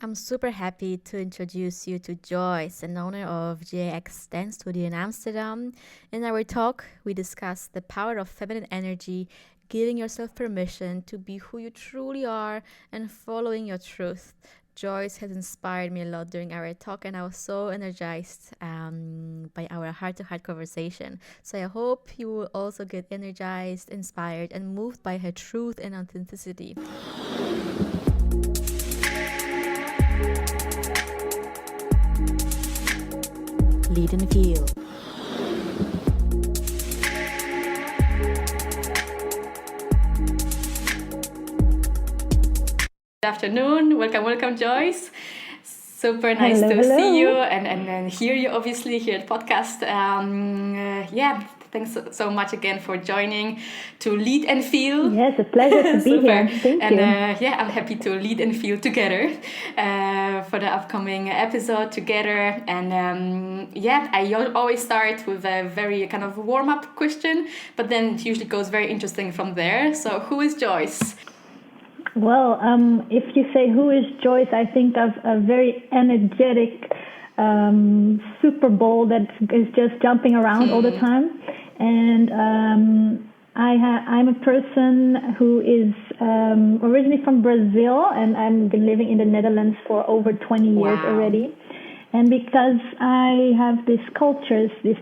I'm super happy to introduce you to Joyce, an owner of GX10 Studio in Amsterdam. In our talk, we discuss the power of feminine energy, giving yourself permission to be who you truly are and following your truth. Joyce has inspired me a lot during our talk, and I was so energized by our heart to heart conversation. So I hope you will also get energized, inspired, and moved by her truth and authenticity. Lead and Feel. Good afternoon. Welcome, Joyce. Super nice hello. See you and hear you, obviously, here at podcast. Thanks so much again for joining to Lead and Feel. Yes, a pleasure to be here. Thank you. I'm happy to lead and feel together for the upcoming episode together. And I always start with a very kind of warm-up question, but then it usually goes very interesting from there. So who is Joyce? Well, if you say who is Joyce, I think of a very energetic Super Bowl that is just jumping around all the time. And I'm a person who is originally from Brazil, and I've been living in the Netherlands for over 20 years already. And because I have these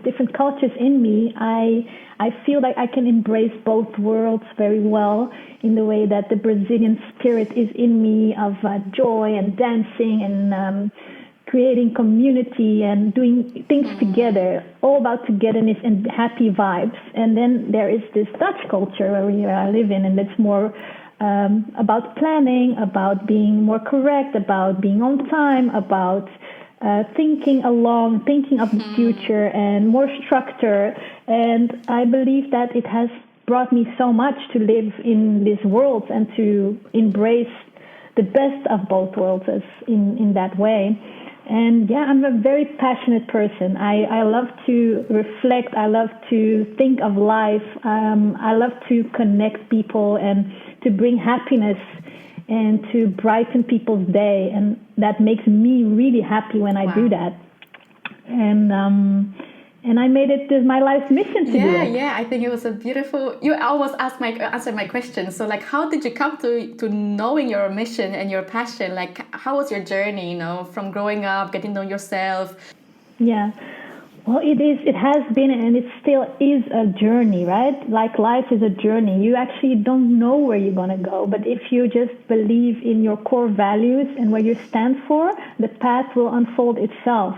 different cultures in me, I feel like I can embrace both worlds very well in the way that the Brazilian spirit is in me of joy and dancing and creating community and doing things together, all about togetherness and happy vibes. And then there is this Dutch culture where I live in, and it's more about planning, about being more correct, about being on time, about thinking of the future and more structure. And I believe that it has brought me so much to live in this world and to embrace the best of both worlds in that way. And I'm a very passionate person. I love to reflect. I love to think of life. I love to connect people and to bring happiness and to brighten people's day. And that makes me really happy when I do that. And I made it my life's mission to do it. Yeah, I think it was a beautiful... You always answer my question. So, how did you come to knowing your mission and your passion? How was your journey, from growing up, getting to know yourself? Yeah. Well, it has been, and it still is a journey, right? Like life is a journey. You actually don't know where you're going to go, but if you just believe in your core values and where you stand for, the path will unfold itself.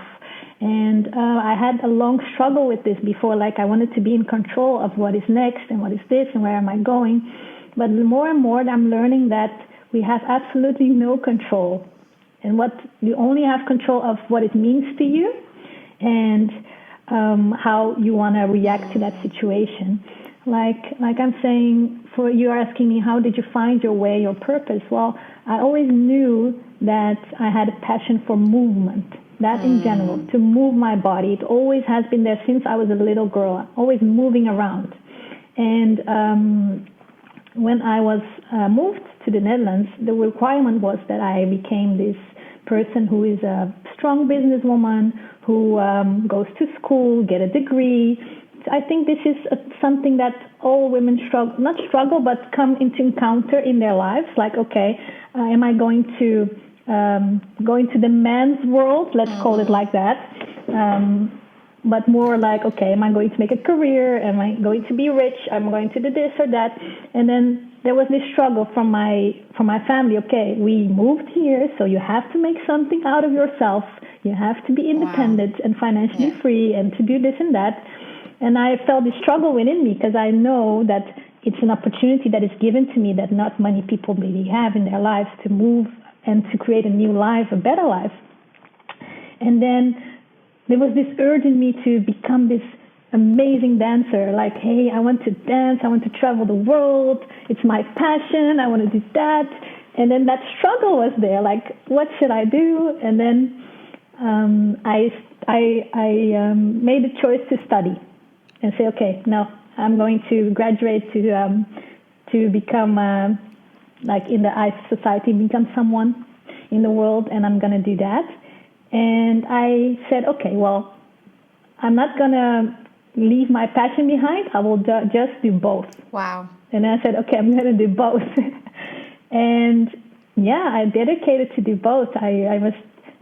And I had a long struggle with this before, I wanted to be in control of what is next and what is this and where am I going. But more and more I'm learning that we have absolutely no control. And you only have control of what it means to you and how you want to react to that situation. Like I'm saying, for you are asking me, how did you find your way, your purpose? Well, I always knew that I had a passion for movement. That in general, to move my body. It always has been there since I was a little girl, always moving around. And when I was moved to the Netherlands, the requirement was that I became this person who is a strong businesswoman, who goes to school, get a degree. I think this is something that all women but come into encounter in their lives. Am I going to the man's world, let's call it like that, but more am I going to make a career, am I going to be rich, am I going to do this or that? And then there was this struggle from my family. We moved here, so you have to make something out of yourself, you have to be independent and financially free and to do this and that. And I felt this struggle within me because I know that it's an opportunity that is given to me that not many people really have in their lives, to move and to create a new life, a better life. And then there was this urge in me to become this amazing dancer. Hey, I want to dance, I want to travel the world, it's my passion, I want to do that. And then that struggle was there, what should I do? And then I made the choice to study and say, no, I'm going to graduate to become in the eyes of society, become someone in the world, and I'm going to do that. And I said, okay, well, I'm not going to leave my passion behind. I will just do both. Wow. And I said, okay, I'm going to do both. And yeah, I dedicated to do both. I was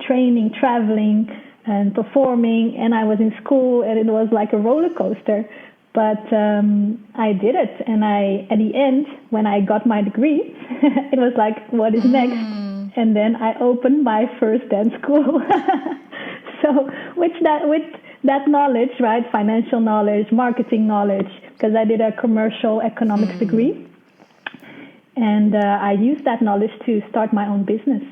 training, traveling, and performing, and I was in school, and it was like a roller coaster. But I did it, and at the end, when I got my degree, it was like, what is next? And then I opened my first dance school. So with that knowledge, right, financial knowledge, marketing knowledge, because I did a commercial economics degree, and I used that knowledge to start my own business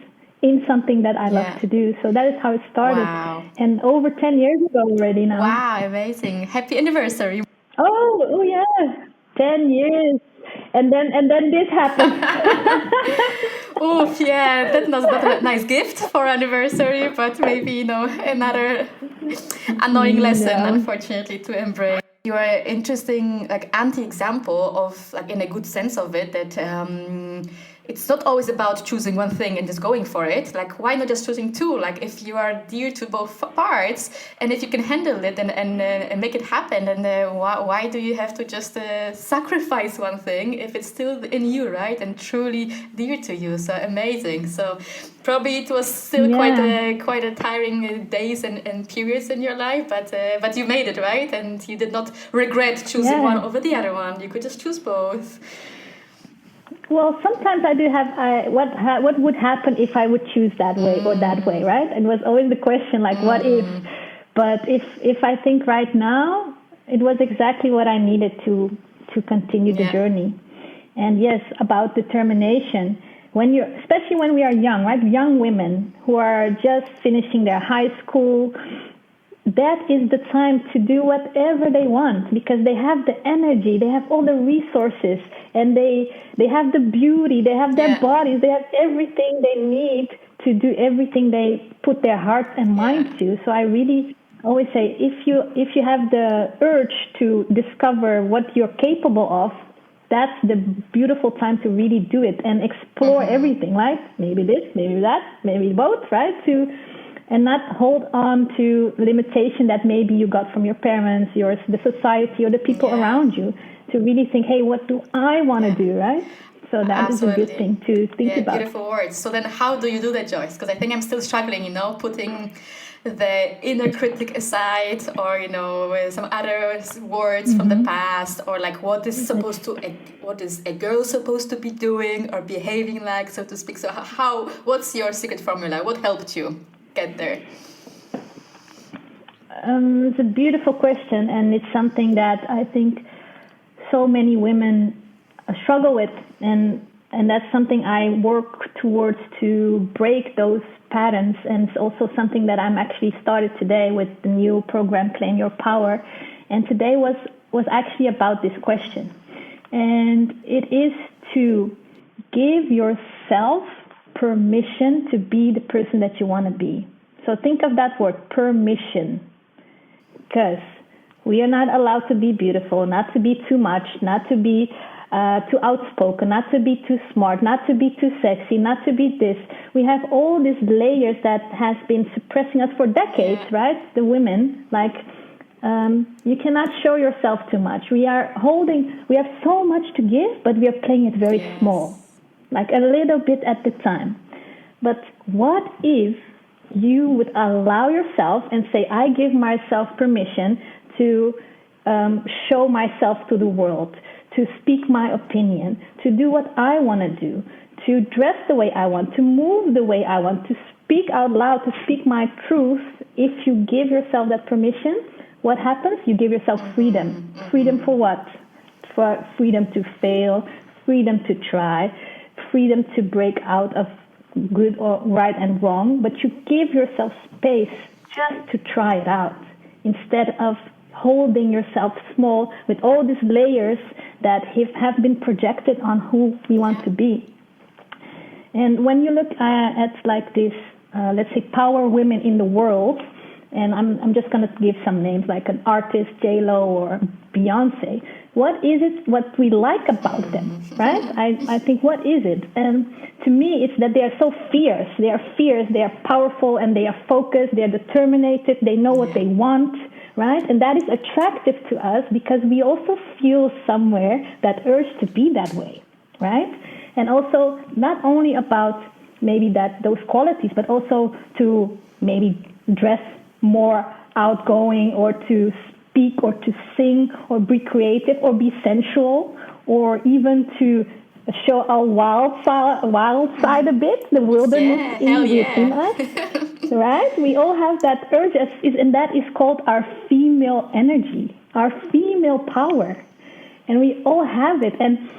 in something that I love to do. So that is how it started. Wow. And over 10 years ago already now. Wow, amazing. Happy anniversary. Oh yeah, 10 years. And then this happened. Oof, yeah, that's not a nice gift for anniversary, but maybe, another annoying lesson, unfortunately, to embrace. You are an interesting, anti-example of, in a good sense of it, that it's not always about choosing one thing and just going for it. Why not just choosing two? If you are dear to both parts, and if you can handle it and make it happen, then why do you have to just sacrifice one thing if it's still in you, right? And truly dear to you. So amazing. So probably it was still quite a tiring days and periods in your life, but you made it, right? And you did not regret choosing one over the other one. You could just choose both. Well, sometimes I do have what would happen if I would choose that way or that way, right? And it was always the question, what if? But if I think right now, it was exactly what I needed to continue the journey. And yes, about determination. Especially when we are young, right? Young women who are just finishing their high school, that is the time to do whatever they want, because they have the energy, they have all the resources, and they have the beauty, they have their bodies, they have everything they need to do everything they put their heart and mind to. So I really always say, if you have the urge to discover what you're capable of, that's the beautiful time to really do it and explore everything, right? Maybe this, maybe that, maybe both, right? And not hold on to limitation that maybe you got from your parents, the society, or the people around you, to really think, hey, what do I want to do, right? So that is a good thing to think about. Beautiful words. So then how do you do that, Joyce? Because I think I'm still struggling, putting the inner critic aside, or some other words from the past, or what is a girl supposed to be doing or behaving like, so to speak. So what's your secret formula? What helped you get there? It's a beautiful question, and it's something that I think so many women struggle with, and that's something I work towards to break those patterns. And it's also something that I'm actually started today with the new program, Claim Your Power. And today was actually about this question. And it is to give yourself permission to be the person that you want to be. So think of that word, permission. Because we are not allowed to be beautiful, not to be too much, not to be too outspoken, not to be too smart, not to be too sexy, not to be this. We have all these layers that has been suppressing us for decades, right? The women, you cannot show yourself too much. We have so much to give, but we are playing it very small, a little bit at the time. But what if you would allow yourself and say, I give myself permission to show myself to the world, to speak my opinion, to do what I want to do, to dress the way I want, to move the way I want, to speak out loud, to speak my truth. If you give yourself that permission, what happens? You give yourself freedom. Freedom for what? For freedom to fail, freedom to try, freedom to break out of good or right and wrong, but you give yourself space just to try it out, instead of holding yourself small with all these layers that have been projected on who we want to be. And when you look at this, let's say, power women in the world, and I'm just going to give some names like an artist, J-Lo or Beyonce. What is it, what we like about them, right? I think, what is it? And to me, it's that they are so fierce. They are fierce, they are powerful, and they are focused, they are determined, they know what they want, right? And that is attractive to us because we also feel somewhere that urge to be that way, right? And also, not only about maybe those qualities, but also to maybe dress more outgoing, or to speak, or to sing, or be creative, or be sensual, or even to show our wild side a bit, the wilderness within us, right? We all have that urge, and that is called our female energy, our female power, and we all have it, and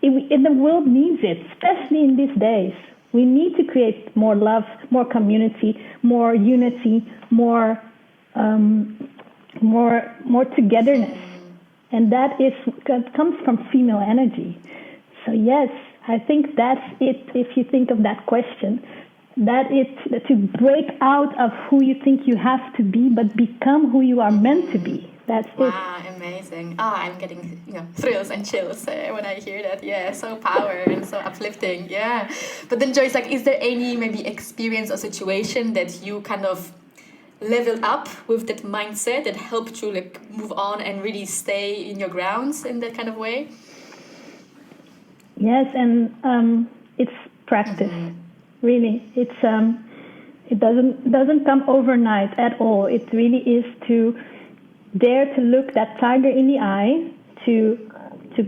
the world needs it, especially in these days. We need to create more love, more community, more unity, more togetherness, and that comes from female energy. So yes, I think that's it. If you think of that question, that is to break out of who you think you have to be, but become who you are meant to be. That's it. Wow, amazing. I'm getting thrills and chills when I hear that. Yeah, so power and so uplifting. Yeah. But then Joyce, is there any maybe experience or situation that you kind of leveled up with that mindset that helped you move on and really stay in your grounds in that kind of way? Yes, and it's practice. Really, it doesn't come overnight at all. It really is to dare to look that tiger in the eye, to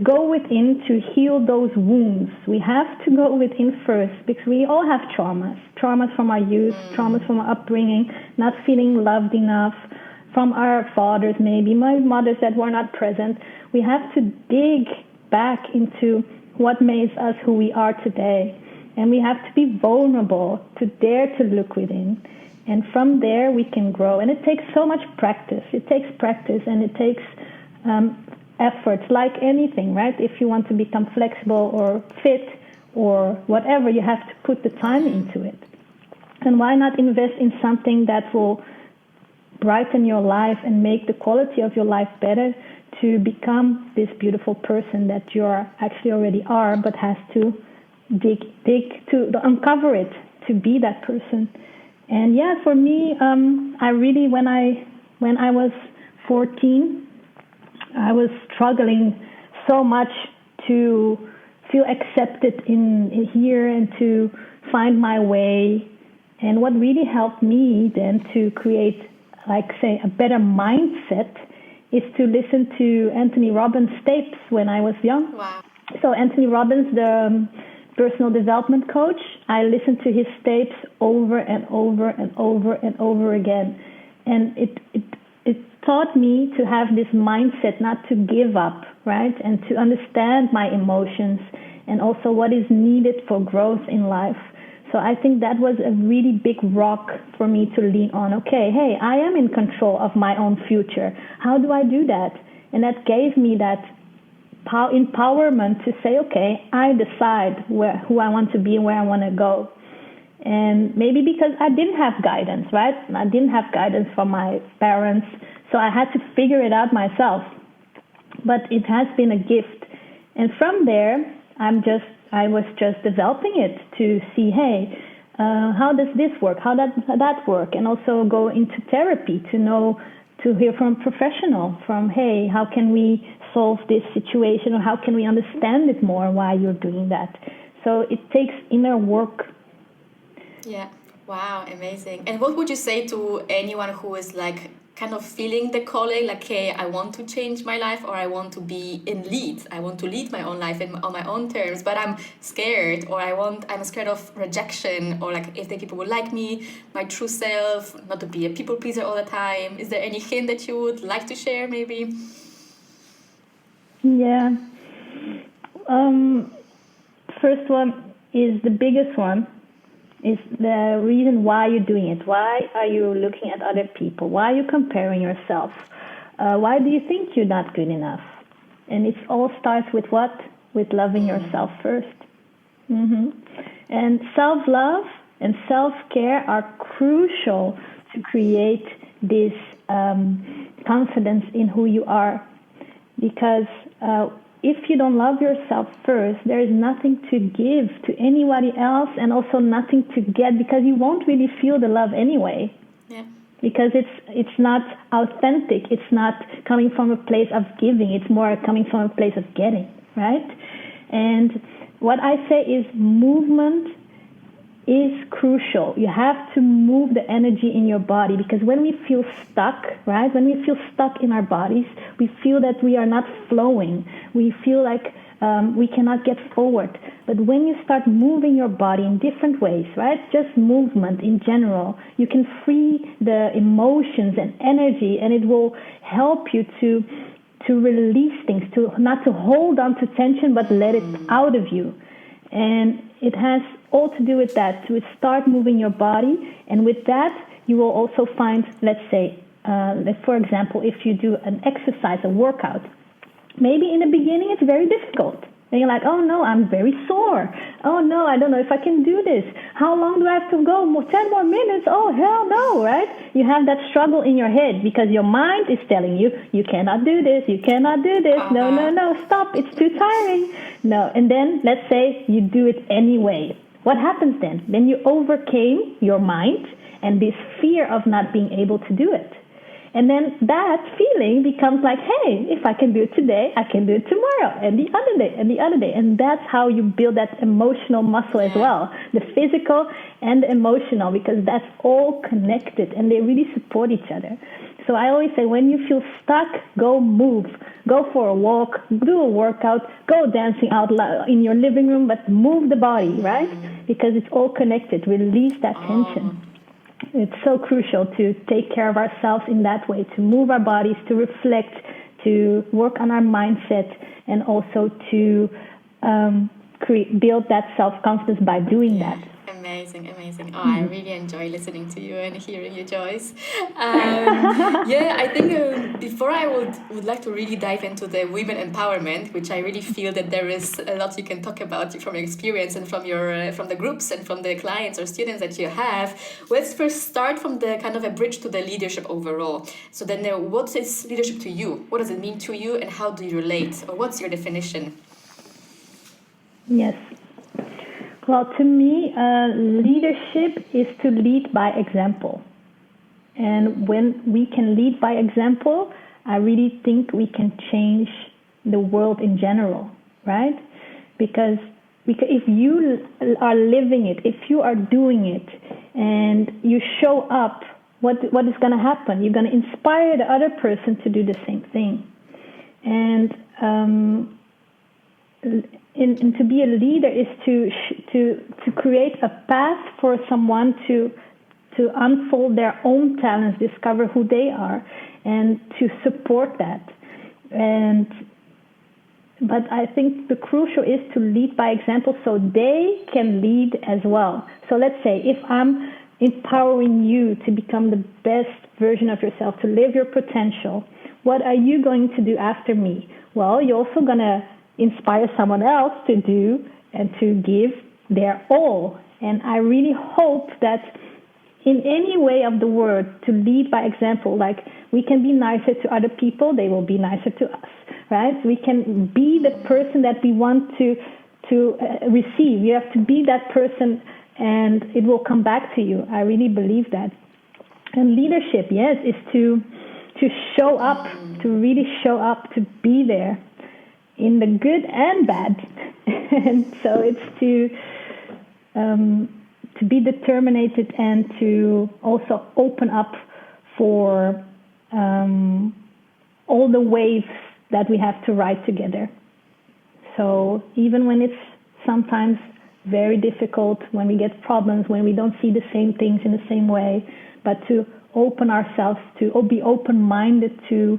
go within, to heal those wounds. We have to go within first, because we all have traumas from our youth, traumas from our upbringing, not feeling loved enough, from our fathers maybe, my mothers that were not present. We have to dig back into what makes us who we are today, and we have to be vulnerable, to dare to look within. And from there, we can grow. And it takes so much practice. It takes practice, and it takes efforts, like anything, right? If you want to become flexible or fit or whatever, you have to put the time into it. And why not invest in something that will brighten your life and make the quality of your life better, to become this beautiful person that you actually already are, but has to dig to uncover it, to be that person. And yeah, for me, I really, when I was 14, I was struggling so much to feel accepted in here and to find my way. And what really helped me then to create, a better mindset is to listen to Anthony Robbins' tapes when I was young. Wow. So Anthony Robbins, the personal development coach, I listened to his tapes over and over and over and over again. And it taught me to have this mindset not to give up, right? And to understand my emotions and also what is needed for growth in life. So I think that was a really big rock for me to lean on. Okay, hey, I am in control of my own future. How do I do that? And that gave me that empowerment to say, okay, I decide who I want to be and where I want to go. And maybe because I didn't have guidance, right? I didn't have guidance from my parents, so I had to figure it out myself. But it has been a gift. And from there, I was just developing it to see, hey, how does this work? How does that work? And also go into therapy to hear from a professional, hey, how can we solve this situation, or how can we understand it more, why you're doing that? So it takes inner work. Yeah. Wow, amazing. And what would you say to anyone who is kind of feeling the calling, hey, I want to change my life, or I want to be in lead. I want to lead my own life on my own terms, but I'm scared, or I'm scared of rejection, or if the people will like me, my true self, not to be a people pleaser all the time. Is there any hint that you would like to share, maybe? Yeah. First one is the biggest one. Is the reason why you're doing it. Why are you looking at other people? Why are you comparing yourself? Why do you think you're not good enough? And it all starts with what? With loving yourself first. And self-love and self-care are crucial to create this confidence in who you are. Because if you don't love yourself first, there is nothing to give to anybody else, and also nothing to get, because you won't really feel the love anyway. Yeah. Because it's not authentic. It's not coming from a place of giving. It's more coming from a place of getting, right? And what I say is movement is crucial. You have to move the energy in your body, because when we feel stuck, right? When we feel stuck in our bodies, we feel that we are not flowing. We feel like we cannot get forward. But when you start moving your body in different ways, right? Just movement in general, you can free the emotions and energy, and it will help you to release things, to not to hold on to tension, but let it out of you. And it has all to do with that, to start moving your body. And with that, you will also find, let's say, for example, if you do an exercise, a workout, maybe in the beginning it's very difficult. And you're like, oh no, I'm very sore. Oh no, I don't know if I can do this. How long do I have to go? 10 more minutes? Oh, hell no, right? You have that struggle in your head because your mind is telling you, you cannot do this, you cannot do this. No, stop, it's too tiring. No, and then let's say you do it anyway. What happens then? Then you overcame your mind and this fear of not being able to do it. And then that feeling becomes like, hey, if I can do it today, I can do it tomorrow, and the other day, and the other day. And that's how you build that emotional muscle as well, the physical and the emotional, because that's all connected, and they really support each other. So I always say, when you feel stuck, go move. Go for a walk, do a workout, go dancing out loud in your living room, but move the body, right? Because it's all connected. Release that tension. It's so crucial to take care of ourselves in that way, to move our bodies, to reflect, to work on our mindset, and also to build that self-confidence by doing that. Amazing. Oh, I really enjoy listening to you and hearing you, Joyce. I think before I would like to really dive into the women empowerment, which I really feel that there is a lot you can talk about from your experience and from your from the groups and from the clients or students that you have. Let's first start from the kind of a bridge to the leadership overall. So then, what is leadership to you? What does it mean to you, and how do you relate? Or what's your definition? Yes. Well, to me, leadership is to lead by example. And when we can lead by example, I really think we can change the world in general, right? Because if you are living it, if you are doing it, and you show up, what is going to happen? You're going to inspire the other person to do the same thing. And to be a leader is to create a path for someone to unfold their own talents, discover who they are, and to support that. But I think the crucial is to lead by example, so they can lead as well. So let's say if I'm empowering you to become the best version of yourself, to live your potential, what are you going to do after me? Well, you're also going to inspire someone else to do and to give their all. And I really hope that in any way of the word, to lead by example, like we can be nicer to other people, they will be nicer to us, right? We can be the person that we want to receive. You have to be that person and it will come back to you. I really believe that. And leadership, yes, is to show up, to really show up, to be there in the good and bad. And so it's to be determined and to also open up for all the waves that we have to ride together. So even when it's sometimes very difficult, when we get problems, when we don't see the same things in the same way, but to open ourselves, to be open-minded to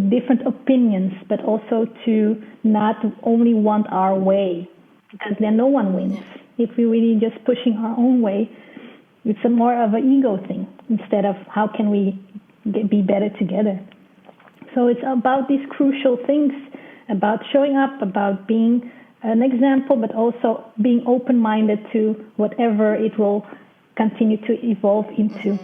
different opinions, but also to not only want our way, because then no one wins. If we're really just pushing our own way, it's more of an ego thing instead of how can we be better together. So it's about these crucial things, about showing up, about being an example, but also being open-minded to whatever it will continue to evolve into.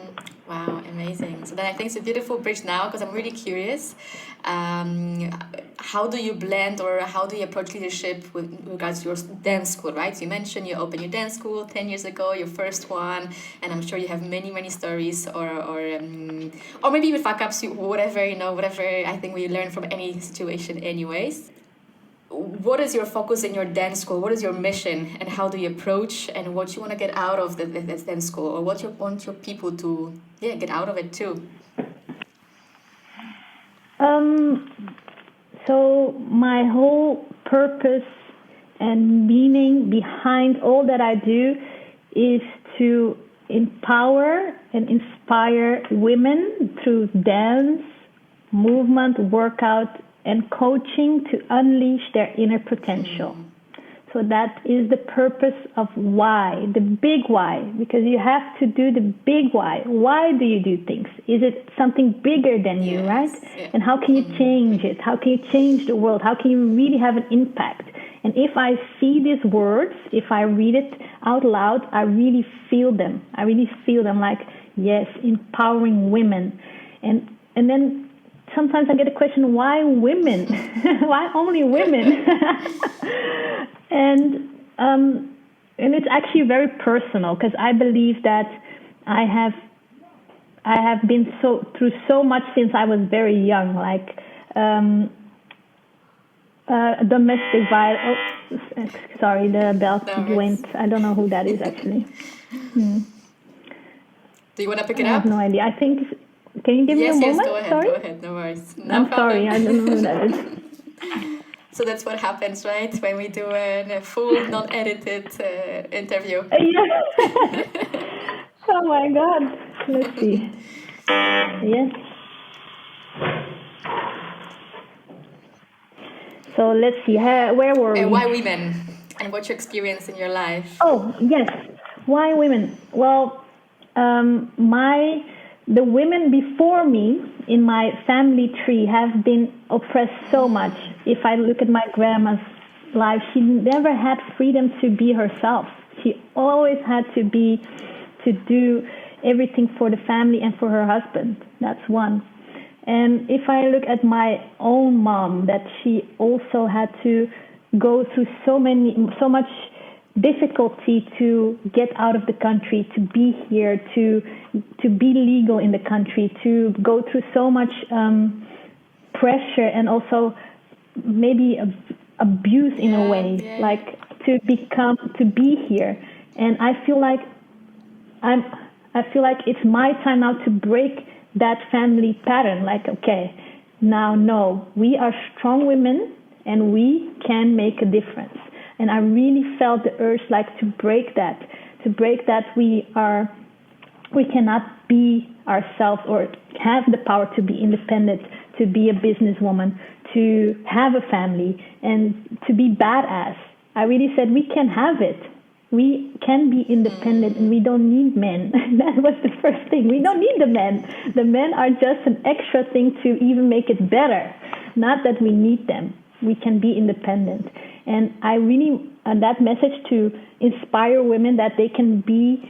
Wow, amazing. So then I think it's a beautiful bridge now because I'm really curious. How do you blend or how do you approach leadership with regards to your dance school, right? So you mentioned you opened your dance school 10 years ago, your first one, and I'm sure you have many, many stories or maybe even fuck ups, whatever, whatever I think we learn from any situation anyways. What is your focus in your dance school? What is your mission, and how do you approach, and what you want to get out of the dance school, or what you want your people to get out of it too? So my whole purpose and meaning behind all that I do is to empower and inspire women through dance, movement, workout, and coaching to unleash their inner potential. So that is the purpose of why, the big why, because you have to do the big why. Why do you do things? Is it something bigger than you, right? Yeah. And how can you change it? How can you change the world? How can you really have an impact? And if I see these words, if I read it out loud, I really feel them. I really feel them like, yes, empowering women. And then sometimes I get a question, why women? Why only women? And it's actually very personal because I believe that I have been through so much since I was very young, like domestic violence. Oh, sorry, the bell went. I don't know who that is actually. Do you want to pick it up? I have no idea. I think. Can you give me a moment? Yes, go ahead. Sorry? Go ahead. No worries. No I'm problem. sorry. I don't know who that is. So that's what happens, right? When we do a full, non-edited interview. Yeah. Oh my God. Let's see. Yes. So let's see. Where were we? Why women? And what's your experience in your life? Oh, yes. Why women? Well, the women before me in my family tree have been oppressed so much. If I look at my grandma's life, she never had freedom to be herself. She always had to do everything for the family and for her husband. That's one. And if I look at my own mom, that she also had to go through so much difficulty to get out of the country, to be here, to be legal in the country, to go through so much pressure and also maybe abuse in a way, like to be here. And I feel like it's my time now to break that family pattern. Like, okay, now no, we are strong women and we can make a difference. And I really felt the urge like to break that we cannot be ourselves or have the power to be independent, to be a businesswoman, to have a family, and to be badass. I really said we can have it. We can be independent and we don't need men. That was the first thing. We don't need the men. The men are just an extra thing to even make it better. Not that we need them. We can be independent. And I really, that message to inspire women that they can be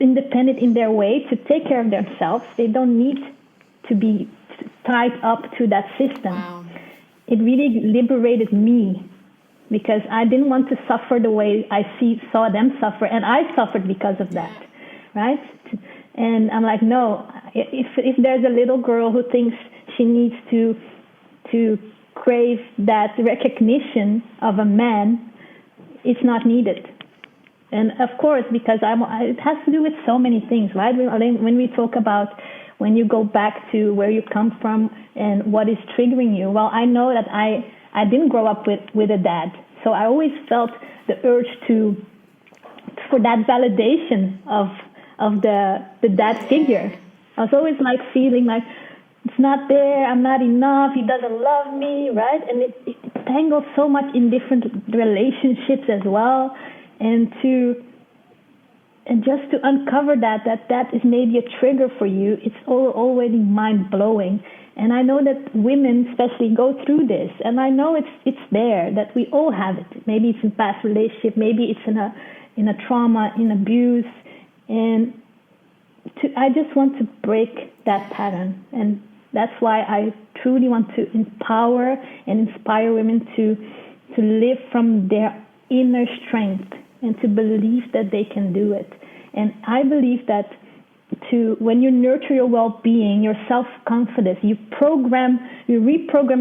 independent in their way, to take care of themselves. They don't need to be tied up to that system. Wow. It really liberated me because I didn't want to suffer the way I saw them suffer. And I suffered because of that, right? And I'm like, no, if there's a little girl who thinks she needs to crave that recognition of a man, it's not needed. And of course, because it has to do with so many things, right? When we talk about when you go back to where you come from and what is triggering you, well, I know that I didn't grow up with a dad, so I always felt the urge for that validation of the dad figure. I was always like feeling like it's not there, I'm not enough, he doesn't love me, right? And it tangles so much in different relationships as well. And just to uncover that is maybe a trigger for you, it's already mind-blowing. And I know that women especially go through this, and I know it's there, that we all have it. Maybe it's in past relationship, maybe it's in a trauma, in abuse, And I just want to break that pattern. And that's why I truly want to empower and inspire women to live from their inner strength and to believe that they can do it. And I believe that when you nurture your well-being, your self-confidence, you reprogram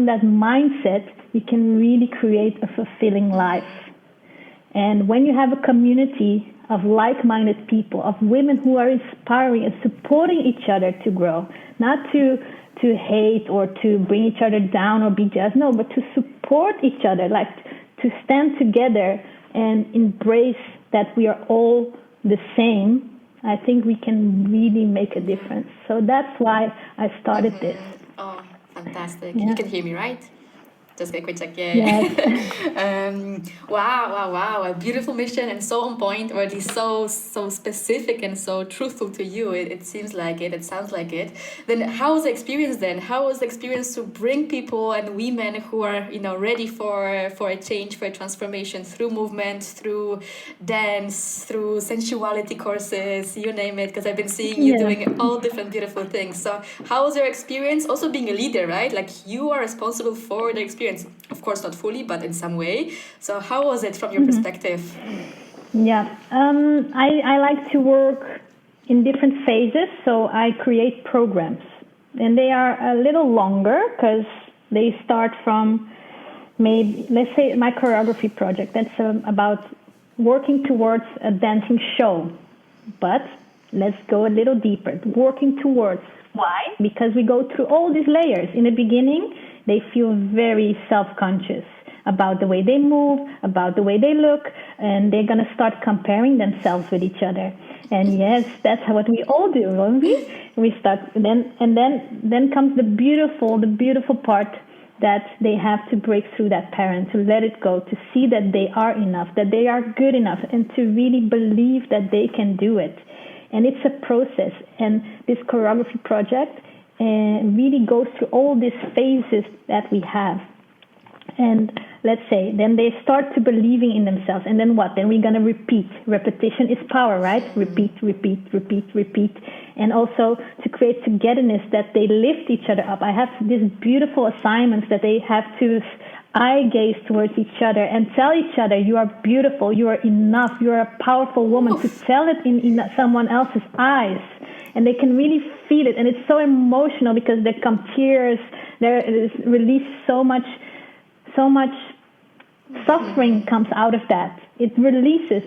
that mindset, you can really create a fulfilling life. And when you have a community of like-minded people, of women who are inspiring and supporting each other to grow, not to hate or to bring each other down or be just, no, but to support each other, like to stand together and embrace that we are all the same, I think we can really make a difference. So that's why I started this. Oh, fantastic. Yeah. You can hear me, right? Just a quick check. Yes. Wow. A beautiful mission and so on point, or at least so specific and so truthful to you. It seems like it. It sounds like it. Then how was the experience then? How was the experience to bring people and women who are, ready for a change, for a transformation through movement, through dance, through sensuality courses, you name it, because I've been seeing you doing all different beautiful things. So how was your experience? Also being a leader, right? Like you are responsible for the experience. Of course, not fully, but in some way. So how was it from your perspective? Yeah, I like to work in different phases. So I create programs. And they are a little longer because they start from maybe, let's say, my choreography project. That's about working towards a dancing show. But let's go a little deeper. Working towards. Why? Because we go through all these layers. In the beginning, they feel very self-conscious about the way they move, about the way they look, and they're going to start comparing themselves with each other. And yes, that's what we all do, don't we? We start then comes the beautiful part that they have to break through that pattern, to let it go, to see that they are enough, that they are good enough, and to really believe that they can do it. And it's a process. And this choreography project really goes through all these phases that we have. And let's say, then they start to believing in themselves. And then what? Then we're going to repeat. Repetition is power, right? Repeat. And also to create togetherness, that they lift each other up. I have these beautiful assignments that they have to eye gaze towards each other and tell each other, you are beautiful, you are enough, you are a powerful woman, to tell it in someone else's eyes. And they can really feel it. And it's so emotional because there come tears, there is released so much suffering comes out of that. It releases.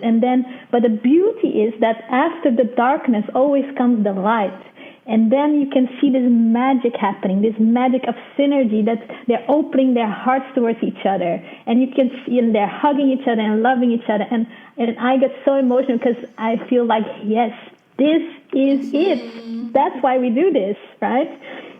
But the beauty is that after the darkness always comes the light. And then you can see this magic happening, this magic of synergy, that they're opening their hearts towards each other. And you can see, and they're hugging each other and loving each other. And I get so emotional because I feel like, yes, this is it. That's why we do this, right?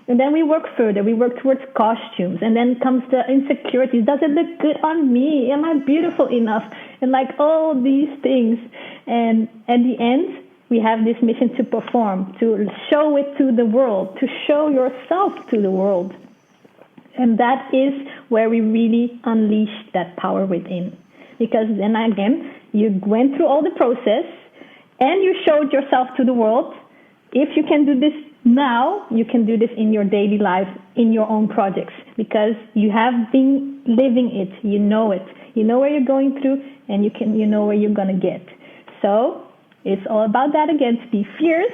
And then we work further. We work towards costumes. And then comes the insecurities. Does it look good on me? Am I beautiful enough? And like all these things. And at the end, we have this mission to perform, to show it to the world, to show yourself to the world. And that is where we really unleash that power within. Because then again, you went through all the process and you showed yourself to the world. If you can do this now, you can do this in your daily life, in your own projects, because you have been living it. You know it. You know where you're going through, and you know where you're going to get. So it's all about that again, to be fierce,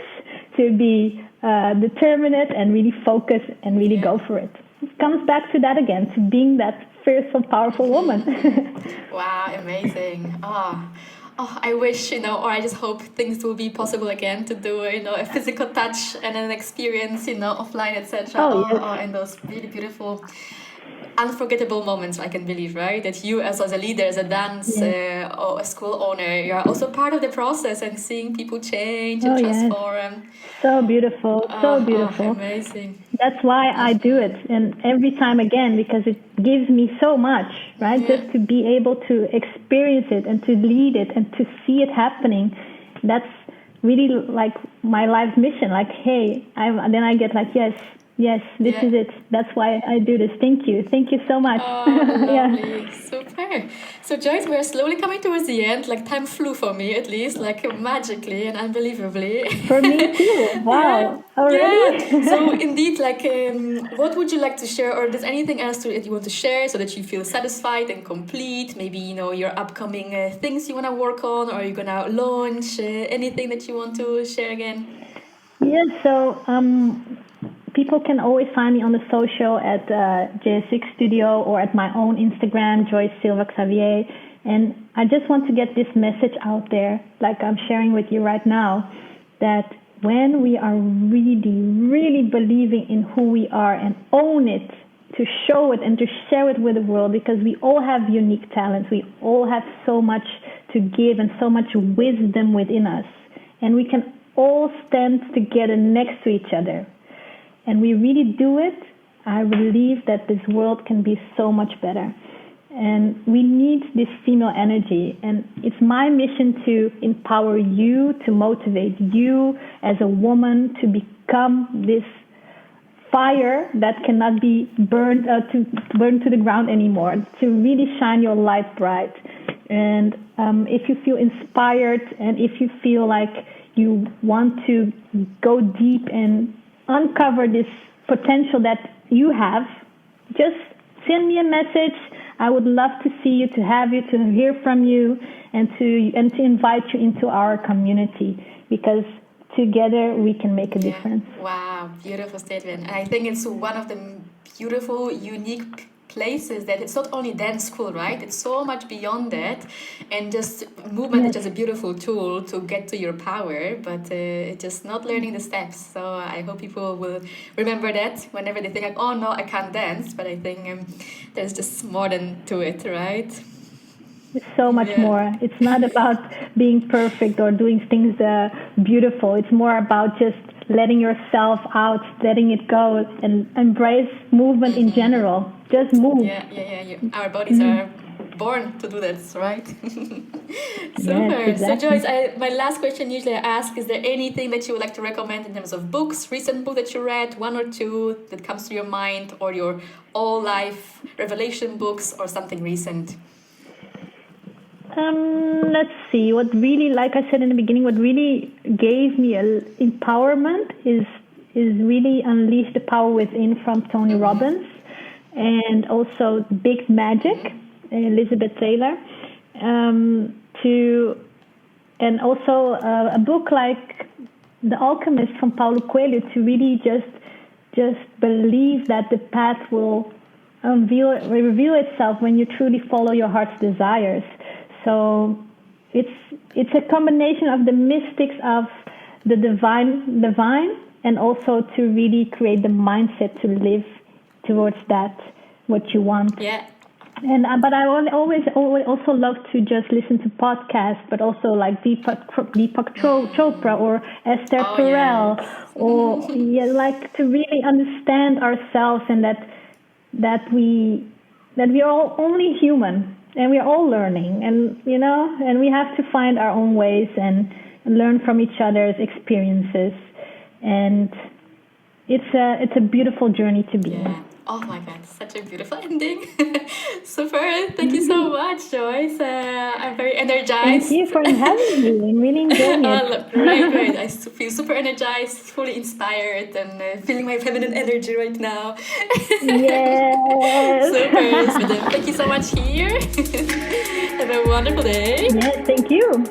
to be determined, and really focus and really go for it. It comes back to that again, to being that fierce, powerful woman. Wow, amazing. Oh, I wish, or I just hope things will be possible again to do, a physical touch and an experience, offline, etc. And those really beautiful, unforgettable moments, I can believe, right? That you, as a leader, as a dance or a school owner, you're also part of the process and seeing people change and transform. So beautiful, so beautiful. Amazing. That's why I do it, and every time again, because it gives me so much, right? Just to be able to experience it and to lead it and to see it happening. That's really like my life mission. Like, hey, then I get like, yes, Yes, this Yeah. is it. That's why I do this. Thank you. Thank you so much. Oh, Yeah. lovely. Super. So, Joyce, we're slowly coming towards the end. Like, time flew for me, at least, like magically and unbelievably. For me too. Yeah. Wow. Yeah. So, Already? indeed, like, what would you like to share, or does anything else that you want to share so that you feel satisfied and complete? Maybe, your upcoming things you want to work on, or you're going to launch anything that you want to share again? Yes, so people can always find me on the social at JSX Studio or at my own Instagram, Joyce Silva Xavier. And I just want to get this message out there, like I'm sharing with you right now, that when we are really, really believing in who we are and own it, to show it and to share it with the world, because we all have unique talents. We all have so much to give and so much wisdom within us. And we can all stand together next to each other. And we really do it, I believe that this world can be so much better. And we need this female energy. And it's my mission to empower you, to motivate you as a woman to become this fire that cannot be burned to the ground anymore, to really shine your light bright. And if you feel inspired and if you feel like you want to go deep and uncover this potential that you have, just send me a message. I would love to see you, to have you, to hear from you, and to invite you into our community, because together we can make a difference. Wow, beautiful statement. And I think it's one of the beautiful, unique places that it's not only dance school, right? It's so much beyond that. And just movement is just a beautiful tool to get to your power, but it's just not learning the steps. So I hope people will remember that whenever they think, like, oh no, I can't dance. But I think there's just more than to it, right? It's so much more. It's not about being perfect or doing things beautiful. It's more about just letting yourself out, letting it go, and embrace movement in general. Just move. Yeah. Our bodies are born to do that, right? Super. Yes, exactly. So, Joyce, my last question usually I ask, is there anything that you would like to recommend in terms of books, recent book that you read, one or two that comes to your mind, or your all life revelation books, or something recent? Let's see. What really, like I said in the beginning, what really gave me empowerment is really Unleash the Power Within from T.Robbins, and also Big Magic, Elizabeth Taylor, and also a book like The Alchemist from Paulo Coelho, to really just believe that the path will reveal itself when you truly follow your heart's desires. So it's a combination of the mystics of the divine, and also to really create the mindset to live towards that, what you want. Yeah. And but I always also love to just listen to podcasts, but also like Deepak Chopra or Esther Perel, or like to really understand ourselves, and that we are all only human. And we are all learning, and and we have to find our own ways and learn from each other's experiences. And it's a beautiful journey to be in. Oh my God, such a beautiful ending. Super. Thank you so much, Joyce. I'm very energized. Thank you for having me. I'm really enjoying it. Great. I feel super energized, fully inspired, and feeling my feminine energy right now. Yes. Super. Thank you so much here. Have a wonderful day. Yes, thank you.